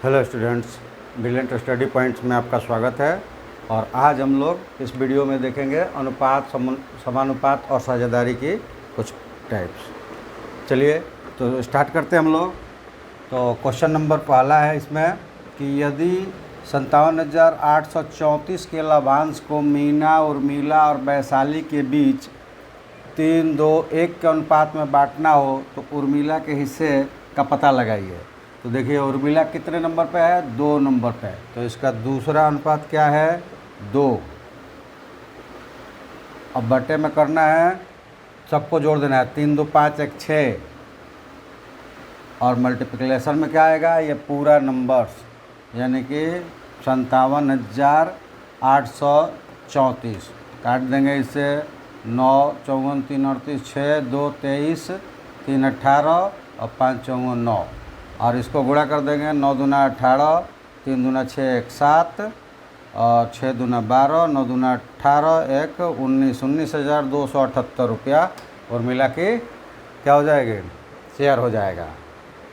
Hello students, brilliant study points में आपका स्वागत है। और आज हम लोग इस वीडियो में देखेंगे अनुपात, समानुपात और साझेदारी की कुछ टाइप्स। चलिए तो स्टार्ट करते हैं हम लोग। तो क्वेश्चन नंबर पहला है इसमें कि यदि 57,834 के लाभांश को मीना, उर्मिला और वैशाली के बीच 3-2-1 के अनुपात में बांटना हो तो उर्मिला के हिस्से का पता लगाइए। तो देखिए उर्मिला कितने नंबर पे है? 2 नंबर पे है। तो इसका दूसरा अनुपात क्या है? 2। अब बटे में करना है, सबको जोड़ देना है। 3 2 5 1 6 और मल्टीप्लिकेशन में क्या आएगा? ये पूरा नंबर्स, यानी कि 57,834 काट देंगे इससे। 9 54 3 38 6 2 23 3 18 और 5 4 9 और इसको गुणा कर देंगे। 9 दूना 18, 3 दूना 6 1 7 और 6 दूना 12, 9 दूना 18 1 19 19,278 रुपया उर्मिला की क्या हो जाएगी? शेयर हो जाएगा।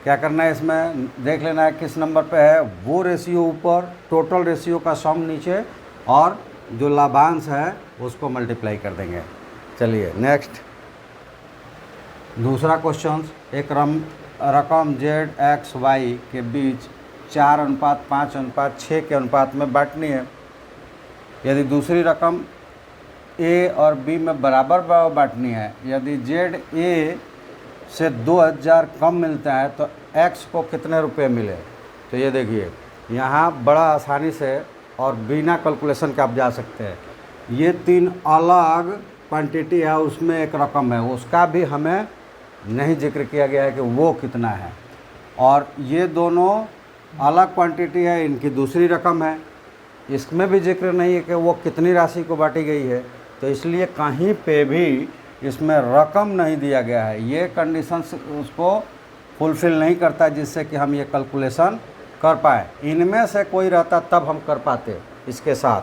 क्या करना है इसमें? देख लेना है किस नंबर पे है। वो रेशियो ऊपर, टोटल रेशियो का सम नीचे और जो लाभांश है उसको मल्टीप्लाई कर देंगे। चलिए नेक्स्ट दूसरा क्वेश्चन। एक रकम ZXY के बीच 4:5:6 के अनुपात में बांटनी है। यदि दूसरी रकम A और B में बराबर बांटनी है, यदि ZA से 2,000 कम मिलता है तो X को कितने रुपए मिले? तो ये देखिए यहाँ बड़ा आसानी से और बिना कैलकुलेशन के आप जा सकते हैं। ये 3 अलग क्वांटिटी है, उसमें एक रकम है, उसका भी हमें नहीं जिक्र किया गया है कि वो कितना है। और ये दोनों अलग क्वांटिटी है, इनकी दूसरी रकम है, इसमें भी जिक्र नहीं है कि वो कितनी राशि को बांटी गई है। तो इसलिए कहीं पे भी इसमें रकम नहीं दिया गया है। ये कंडीशंस उसको फुलफ़िल नहीं करता जिससे कि हम ये कैलकुलेशन कर पाए। इनमें से कोई रहता तब हम कर पाते इसके साथ,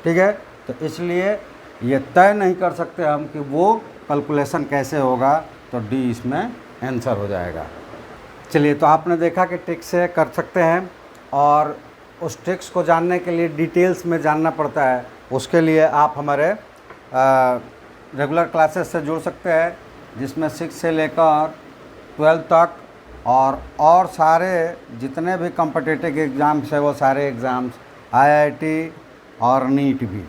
ठीक है। तो इसलिए ये तय नहीं कर सकते हम कि वो कैलकुलेशन कैसे होगा। तो डी इसमें आंसर हो जाएगा। चलिए तो आपने देखा कि ट्रिक से कर सकते हैं, और उस ट्रिक्स को जानने के लिए डिटेल्स में जानना पड़ता है। उसके लिए आप हमारे रेगुलर क्लासेस से जुड़ सकते हैं, जिसमें 6 से लेकर 12 तक और सारे जितने भी कॉम्पिटिटिव एग्ज़ाम्स है वो सारे एग्ज़ाम्स, IIT और नीट भी,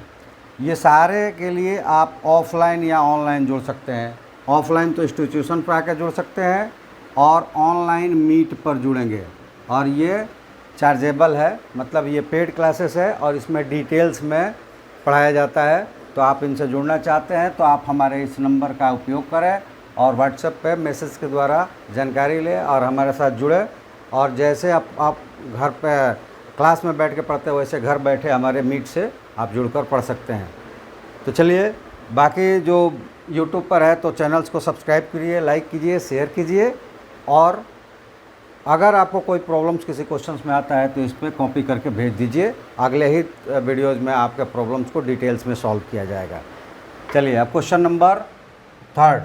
ये सारे के लिए आप ऑफलाइन या ऑनलाइन जुड़ सकते हैं। ऑफलाइन तो इंस्टीट्यूशन पर आकर जुड़ सकते हैं और ऑनलाइन मीट पर जुड़ेंगे। और ये चार्जेबल है, मतलब ये पेड क्लासेस है और इसमें डिटेल्स में पढ़ाया जाता है। तो आप इनसे जुड़ना चाहते हैं तो आप हमारे इस नंबर का उपयोग करें और व्हाट्सएप पे मैसेज के द्वारा जानकारी लें और हमारे साथ जुड़े। और जैसे आप घर पे क्लास में बैठ के पढ़ते हैं, वैसे घर बैठे हमारे मीट से आप जुड़कर पढ़ सकते हैं। तो चलिए, बाकी जो यूट्यूब पर है तो चैनल्स को सब्सक्राइब करिए, लाइक कीजिए, शेयर कीजिए। और अगर आपको कोई प्रॉब्लम्स किसी क्वेश्चंस में आता है तो इस पर कॉपी करके भेज दीजिए। अगले ही वीडियोज़ में आपके प्रॉब्लम्स को डिटेल्स में सॉल्व किया जाएगा। चलिए अब क्वेश्चन नंबर 3।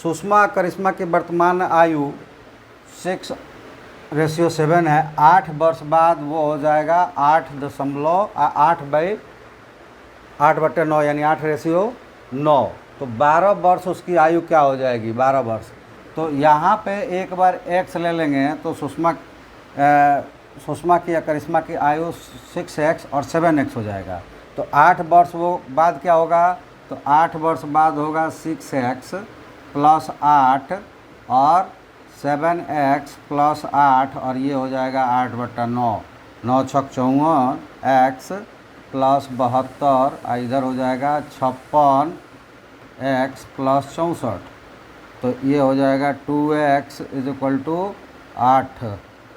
सुषमा करिश्मा की वर्तमान आयु 6:7 है। 8 वर्ष बाद वो हो जाएगा 8/9 यानी 8:9। तो 12 वर्ष उसकी आयु क्या हो जाएगी? 12 वर्ष। तो यहाँ पे एक बार x ले लेंगे तो सुषमा की या करिश्मा की आयु 6x और 7x हो जाएगा। तो 8 वर्ष वो बाद क्या होगा? तो 8 वर्ष बाद होगा 6x + 8 और 7x + 8 और ये हो जाएगा 8/9। 9 6 54 x + 72 इधर हो जाएगा 56 x + 64। तो ये हो जाएगा 2x = 8।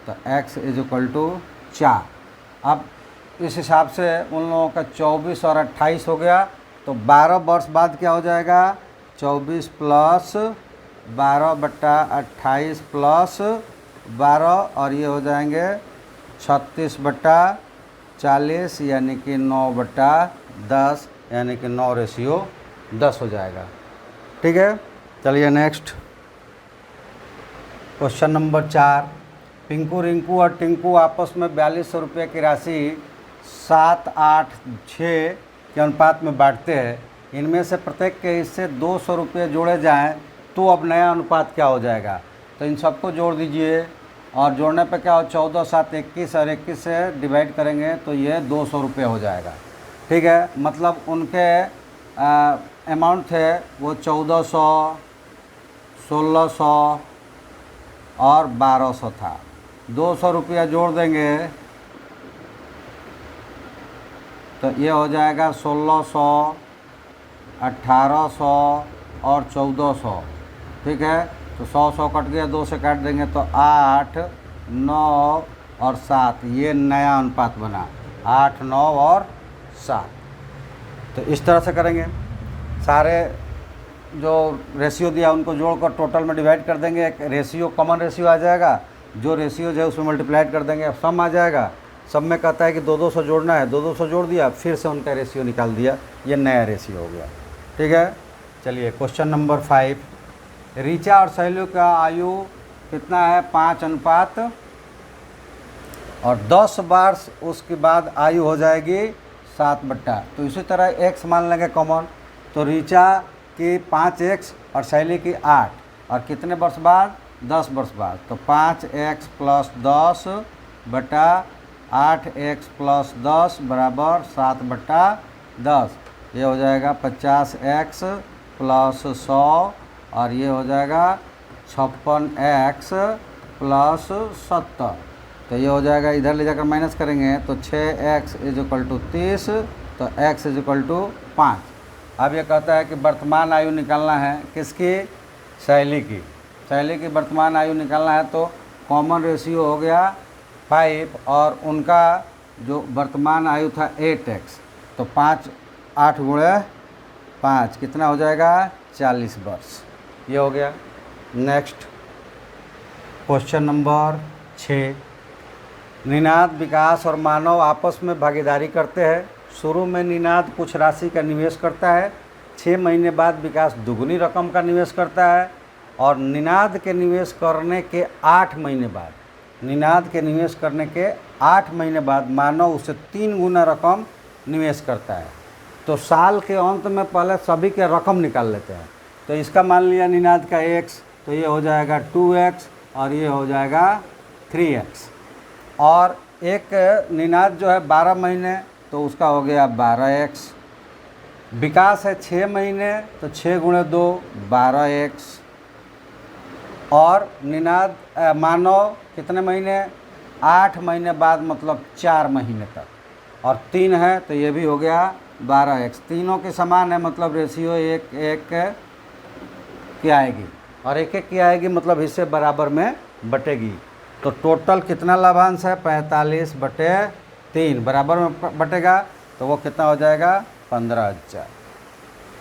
तो x = 4। अब इस हिसाब से उन लोगों का 24 और 28 हो गया। तो 12 वर्ष बाद क्या हो जाएगा? 24 + 12/28 + 12 और ये हो जाएंगे 36/40 यानी कि 9/10 यानी कि 9:10 हो जाएगा। ठीक है। चलिए next question number 4। Pinku, Rinku और टिंकू आपस में 4200 रुपये की राशि 7, 8, 6 के अनुपात में बांटते हैं। इनमें से प्रत्येक के हिस्से 200 रुपये जोड़े जाएं तो अब नया अनुपात क्या हो जाएगा? तो इन सबको जोड़ दीजिए और जोड़ने पे क्या हो, 14, 7, 21 और 21 से डिवाइड करेंगे तो ये 200 रुपये हो जाएगा। ठीक है, मतलब उनके अमाउंट थे वो 1400, 1600 और 1200 था। 200 रुपया जोड़ देंगे तो ये हो जाएगा 1600, 1800 और 1400। ठीक है, तो 100 कट गया, 2 से काट देंगे तो 8, 9 और 7, ये नया अनुपात बना, 8, 9 और 7। तो इस तरह से करेंगे, सारे जो रेशियो दिया उनको जोड़कर टोटल में डिवाइड कर देंगे, एक रेशियो कॉमन रेशियो आ जाएगा, जो रेशियो है उसमें मल्टीप्लाइड कर देंगे, अब सम आ जाएगा। सब में कहता है कि 2-200 जोड़ना है, 2-200 जोड़ दिया, फिर से उनका रेशियो निकाल दिया, ये नया रेशियो हो गया। ठीक है, चलिए क्वेश्चन नंबर 5। ऋचा और शैलू का आयु कितना है? 5 अनुपात और 10 वर्ष उसके बाद आयु हो जाएगी 7/। तो इसी तरह x मान लेंगे कॉमन, तो ऋचा की 5x और शैली की 8, और कितने वर्ष बाद? 10 वर्ष बाद। तो 5x + 10 बटा 8x + 10 बराबर 7/10। ये हो जाएगा 50x + 100 और ये हो जाएगा 56x + 70। तो ये हो जाएगा, इधर ले जाकर माइनस करेंगे तो 6x = 30, तो x = 5। अब ये कहता है कि वर्तमान आयु निकालना है, किसकी? शैली की। शैली की वर्तमान आयु निकालना है तो कॉमन रेशियो हो गया 5 और उनका जो वर्तमान आयु था 8x, तो 5, 8 गुणे 5 कितना हो जाएगा? 40 वर्ष। ये हो गया। Next question number 6। निनाद, विकास और मानव आपस में भागीदारी करते हैं। शुरू में निनाद कुछ राशि का निवेश करता है, 6 महीने बाद विकास दुगुनी रकम का निवेश करता है और निनाद के निवेश करने के 8 महीने बाद, निनाद के निवेश करने के 8 महीने बाद मानव उसे 3 गुना रकम निवेश करता है। तो साल के अंत में पहले सभी के रकम निकाल लेते हैं। तो इसका मान लिया निनाद का x, तो ये हो जाएगा 2x और ये हो जाएगा 3x। और एक निनाद जो है 12 महीने, तो उसका हो गया 12x। विकास है 6 महीने, तो 6 गुणे 2 12x। और निनाद मानव कितने महीने? 8 महीने बाद, मतलब 4 महीने तक, और 3 है तो ये भी हो गया 12x। तीनों के समान है, मतलब रेशियो 1-1 की आएगी और 1-1 की आएगी, मतलब हिस्से बराबर में बटेगी। तो टोटल कितना लाभांश है? 45/3 बराबर में बटेगा, तो वो कितना हो जाएगा? 15,000।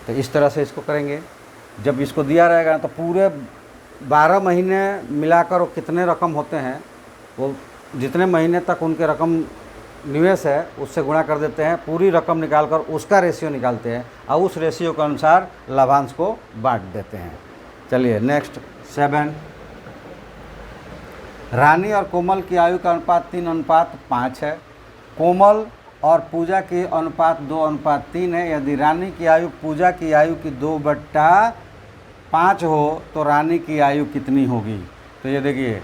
तो इस तरह से इसको करेंगे। जब इसको दिया रहेगा तो पूरे 12 महीने मिलाकर वो कितने रकम होते हैं, वो जितने महीने तक उनके रकम निवेश है उससे गुणा कर देते हैं, पूरी रकम निकालकर उसका रेशियो निकालते हैं और उस रेशियो के अनुसार लाभांश को बांट देते हैं। चलिए नेक्स्ट 7। रानी और कोमल की आयु का अनुपात 3:5 है। कोमल और पूजा की अनुपात 2:3 है। यदि रानी की आयु पूजा की आयु की 2/5 हो तो रानी की आयु कितनी होगी? तो ये देखिए,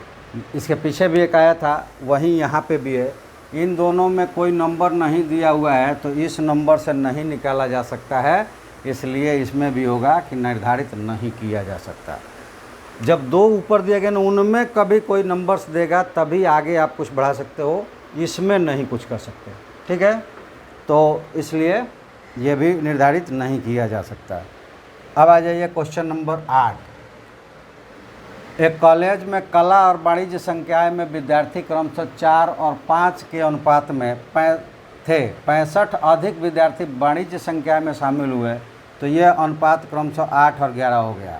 इसके पीछे भी एक आया था, वहीं यहाँ पे भी है। इन दोनों में कोई नंबर नहीं दिया हुआ है तो इस नंबर से नहीं निकाला जा सकता है, इसलिए इसमें भी होगा कि निर्धारित नहीं किया जा सकता। जब 2 ऊपर दिए गए ना, उनमें कभी कोई नंबर्स देगा तभी आगे आप कुछ बढ़ा सकते हो, इसमें नहीं कुछ कर सकते। ठीक है, तो इसलिए ये भी निर्धारित नहीं किया जा सकता। अब आ जाइए क्वेश्चन नंबर 8। एक कॉलेज में कला और वाणिज्य संकाय में विद्यार्थी क्रमशः 4 और 5 के अनुपात में थे। 65 अधिक विद्यार्थी वाणिज्य संकाय में शामिल हुए, तो यह अनुपात क्रमशः 8 और 11 हो गया।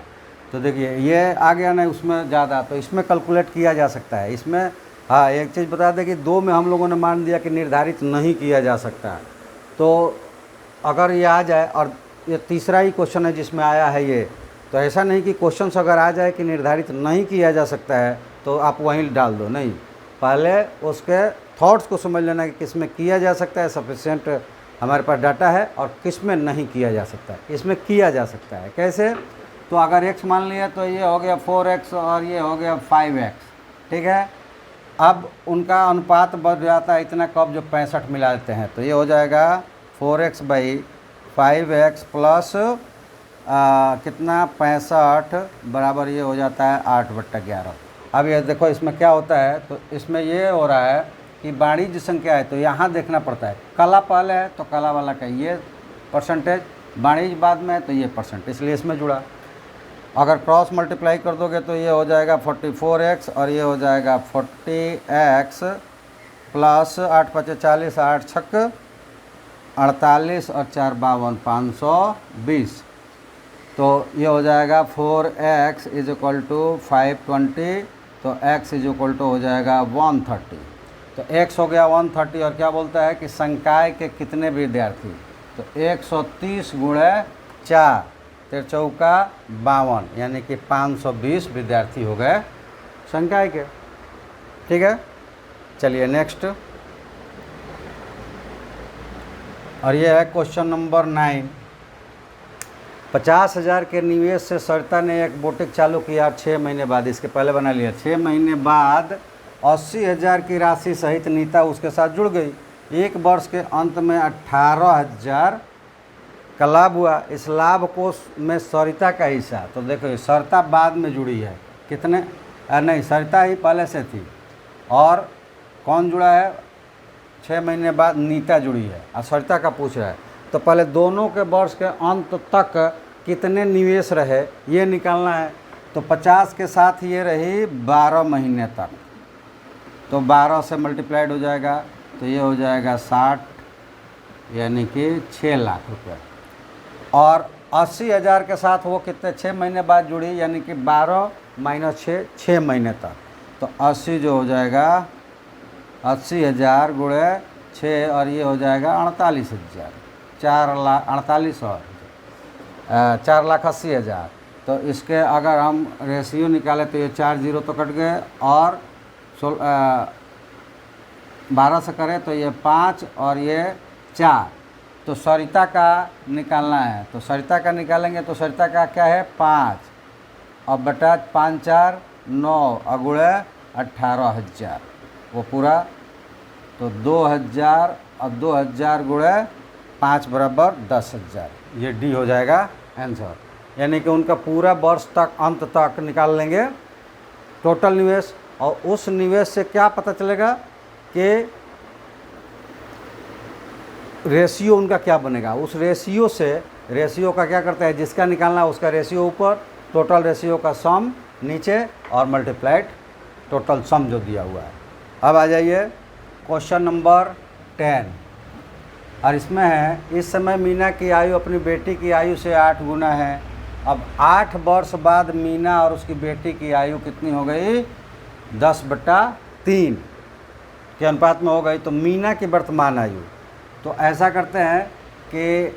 तो देखिए ये आ गया ना उसमें ज़्यादा, तो इसमें कैलकुलेट किया जा सकता है। इसमें हाँ एक चीज़ बता दें कि 2 में हम लोगों ने मान दिया कि निर्धारित नहीं किया जा सकता। तो अगर ये आ जाए, और ये तीसरा ही क्वेश्चन है जिसमें आया है ये, तो ऐसा नहीं कि क्वेश्चन अगर आ जाए कि निर्धारित नहीं किया जा सकता है तो आप वहीं डाल दो, नहीं, पहले उसके थॉट्स को समझ लेना कि किस में किया जा सकता है, सफिशिएंट हमारे पास डाटा है, और किस में नहीं किया जा सकता है। इसमें किया जा सकता है कैसे, तो अगर x मान लिया तो ये हो गया 4x और ये हो गया 5x, ठीक है। अब उनका अनुपात बढ़ जाता है इतना कब, जो 65 मिला देते हैं, तो ये हो जाएगा 4x बाई 5x प्लस कितना 65 बराबर ये हो जाता है 8/11। अब ये देखो इसमें क्या होता है, तो इसमें ये हो रहा है कि वाणिज्य संख्या है तो यहाँ देखना पड़ता है, कला पहले है तो कला वाला का ये परसेंटेज, वाणिज्य बाद में है तो ये परसेंट, इसलिए इसमें जुड़ा। अगर क्रॉस मल्टीप्लाई कर दोगे तो ये हो जाएगा 44x और ये हो जाएगा 40x प्लस 8 × 5 = 40, 8 × 6 = 48 और 4 × 52 = 520। तो ये हो जाएगा 4x = 520, तो x = हो जाएगा 130। तो x हो गया 130 और क्या बोलता है कि संकाय के कितने विद्यार्थी, तो 130 × 4 = 52, यानी कि 520 विद्यार्थी हो गए संकाय के, ठीक है। चलिए नेक्स्ट, और ये है क्वेश्चन नंबर 9। 50,000 के निवेश से सरिता ने एक बुटीक चालू किया 6 महीने बाद, इसके पहले बना लिया, 6 महीने बाद 80,000 की राशि सहित नीता उसके साथ जुड़ गई। एक वर्ष के अंत में 18,000 का लाभ हुआ। इस लाभ को में सरिता का हिस्सा, तो देखो सरिता बाद में जुड़ी है, कितने नहीं, सरिता ही पहले से थी, और कौन जुड़ा है 6 महीने बाद, नीता जुड़ी है, और सरिता का पूछ रहा है। तो पहले दोनों के वर्ष के अंत तक कितने निवेश रहे ये निकालना है। तो 50 के साथ ये रही 12 महीने तक, तो 12 से मल्टीप्लाइड हो जाएगा, तो ये हो जाएगा 60, यानी कि 6 लाख रुपये। और 80,000 के साथ वो कितने 6 महीने बाद जुड़ी, यानी कि 12 - 6, 6 महीने तक, तो 80 जो हो जाएगा 80,000 × 6 और ये हो जाएगा 48,000, 4,48,000 और 4,80,000। तो इसके अगर हम रेशियो निकालें तो ये 4 0 तो कट गए, और 12 से करें तो ये 5 और ये 4। तो सरिता का निकालना है, तो सरिता का निकालेंगे तो सरिता का क्या है 5 और बटा 5 4 9 अगुड़े 18,000 वो पूरा, तो 2,000 और 2,000 गुणे 5 बराबर 10,000, ये डी हो जाएगा आंसर। यानी कि उनका पूरा वर्ष तक अंत तक निकाल लेंगे टोटल निवेश, और उस निवेश से क्या पता चलेगा कि रेशियो उनका क्या बनेगा। उस रेशियो से, रेशियो का क्या करता है, जिसका निकालना है उसका रेशियो ऊपर, टोटल रेशियो का सम नीचे, और मल्टीप्लाइड टोटल सम जो दिया हुआ है। अब आ जाइए क्वेश्चन नंबर 10, और इसमें है इस समय मीना की आयु अपनी बेटी की आयु से 8 गुना है। अब 8 वर्ष बाद मीना और उसकी बेटी की आयु कितनी हो गई, 10/3 के अनुपात में हो गई। तो मीना की वर्तमान आयु, तो ऐसा करते हैं कि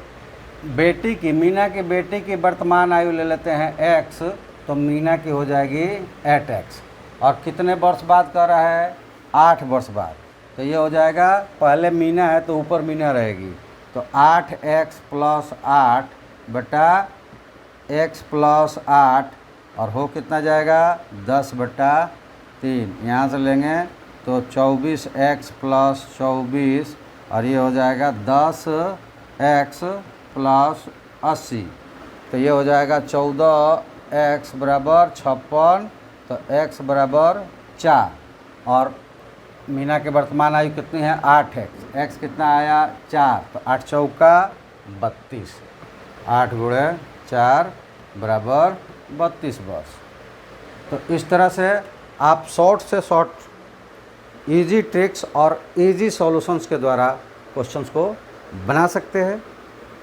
बेटी की, मीना की बेटी की वर्तमान आयु ले लेते हैं x, तो मीना की हो जाएगी 8x, और कितने वर्ष बाद कर रहा है 8 वर्ष बाद। तो ये हो जाएगा, पहले मीना है तो ऊपर मीना रहेगी, तो 8x + 8 बटा x + 8, और हो कितना जाएगा 10/3। यहाँ से लेंगे तो 24x + 24, और ये हो जाएगा 10x + 80, तो ये हो जाएगा 14x बराबर 56, तो x बराबर 4, और मीना के वर्तमान आयु कितनी है 8x, x कितना आया 4, तो 8 चौका 32, 8 गुणे 4 बराबर 32 वर्ष। तो इस तरह से आप शॉर्ट से शॉर्ट इजी ट्रिक्स और इजी सॉल्यूशंस के द्वारा क्वेश्चंस को बना सकते हैं।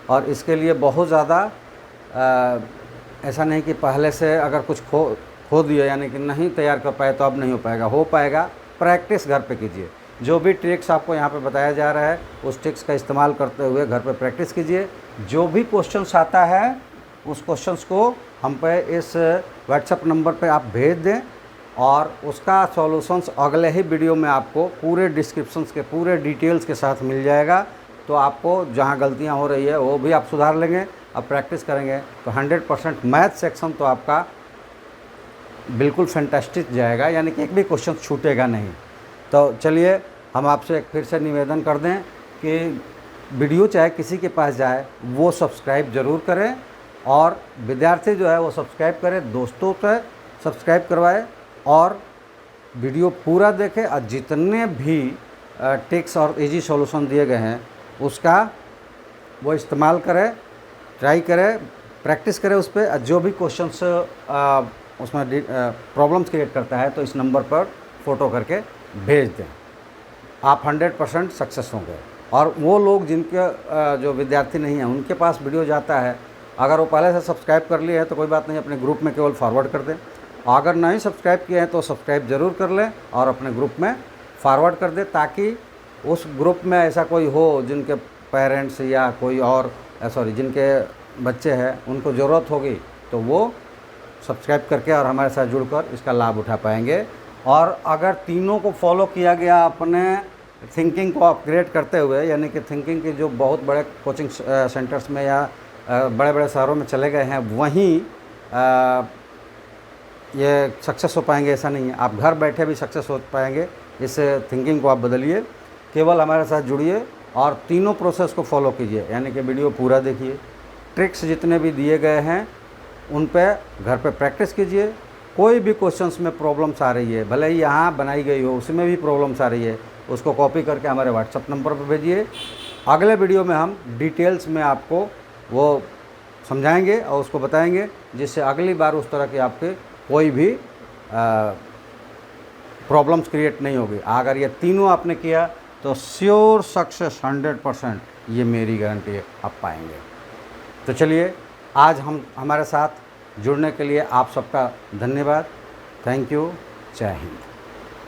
और इसके लिए बहुत ज़्यादा ऐसा नहीं कि पहले से अगर कुछ खो दिया यानी कि नहीं तैयार कर पाए तो अब नहीं हो पाएगा। प्रैक्टिस घर पे कीजिए। जो भी ट्रिक्स आपको यहाँ पे बताया जा रहा है उस ट्रिक्स का इस्तेमाल करते हुए घर पे प्रैक्टिस कीजिए। जो भी क्वेश्चंस आता है उस क्वेश्चंस को हम पे इस व्हाट्सएप नंबर पे आप भेज दें और उसका सॉल्यूशंस अगले ही वीडियो में आपको पूरे डिस्क्रिप्शंस के पूरे डिटेल्स के साथ मिल जाएगा। तो आपको जहाँ गलतियाँ हो रही है वो भी आप सुधार लेंगे। अब प्रैक्टिस करेंगे तो 100% मैथ सेक्शन तो आपका बिल्कुल फैंटास्टिक जाएगा, यानी कि एक भी क्वेश्चन छूटेगा नहीं। तो चलिए हम आपसे एक फिर से निवेदन कर दें कि वीडियो चाहे किसी के पास जाए वो सब्सक्राइब ज़रूर करें, और विद्यार्थी जो है वो सब्सक्राइब करें, दोस्तों से सब्सक्राइब करवाए और वीडियो पूरा देखें, और जितने भी ट्रिक्स और इजी सॉल्यूशन दिए गए हैं उसका वो इस्तेमाल करें, ट्राई करें, प्रैक्टिस करें उस पर। जो भी क्वेश्चंस उसमें प्रॉब्लम्स क्रिएट करता है तो इस नंबर पर फ़ोटो करके भेज दें, आप 100% सक्सेस होंगे। और वो लोग जिनके जो विद्यार्थी नहीं हैं उनके पास वीडियो जाता है, अगर वो पहले से सब्सक्राइब कर लिए हैं तो कोई बात नहीं, अपने ग्रुप में केवल फॉरवर्ड कर दें। अगर नहीं सब्सक्राइब किए हैं तो सब्सक्राइब ज़रूर कर लें और अपने ग्रुप में फॉरवर्ड कर दें, ताकि उस ग्रुप में ऐसा कोई हो जिनके पेरेंट्स या कोई और जिनके बच्चे हैं उनको ज़रूरत होगी तो वो सब्सक्राइब करके और हमारे साथ जुड़कर इसका लाभ उठा पाएंगे। और अगर तीनों को फॉलो किया गया अपने थिंकिंग को अपग्रेड करते हुए, यानी कि थिंकिंग के जो बहुत बड़े कोचिंग सेंटर्स में या बड़े बड़े शहरों में चले गए हैं वहीं ये सक्सेस हो पाएंगे ऐसा नहीं है, आप घर बैठे भी सक्सेस हो पाएंगे। इस थिंकिंग को आप बदलिए, केवल हमारे साथ जुड़िए और तीनों प्रोसेस को फॉलो कीजिए, यानी कि वीडियो पूरा देखिए, ट्रिक्स जितने भी दिए गए हैं उन पे घर पे प्रैक्टिस कीजिए। कोई भी क्वेश्चंस में प्रॉब्लम्स आ रही है, भले ही यहाँ बनाई गई हो उसमें भी प्रॉब्लम्स आ रही है, उसको कॉपी करके हमारे व्हाट्सएप नंबर पर भेजिए। अगले वीडियो में हम डिटेल्स में आपको वो समझाएंगे और उसको बताएंगे, जिससे अगली बार उस तरह के आपके कोई भी प्रॉब्लम्स क्रिएट नहीं होगी। अगर ये तीनों आपने किया तो श्योर सक्सेस 100%, ये मेरी गारंटी है, आप पाएंगे। तो चलिए आज हमारे साथ जुड़ने के लिए आप सबका धन्यवाद। Thank you. जय हिंद।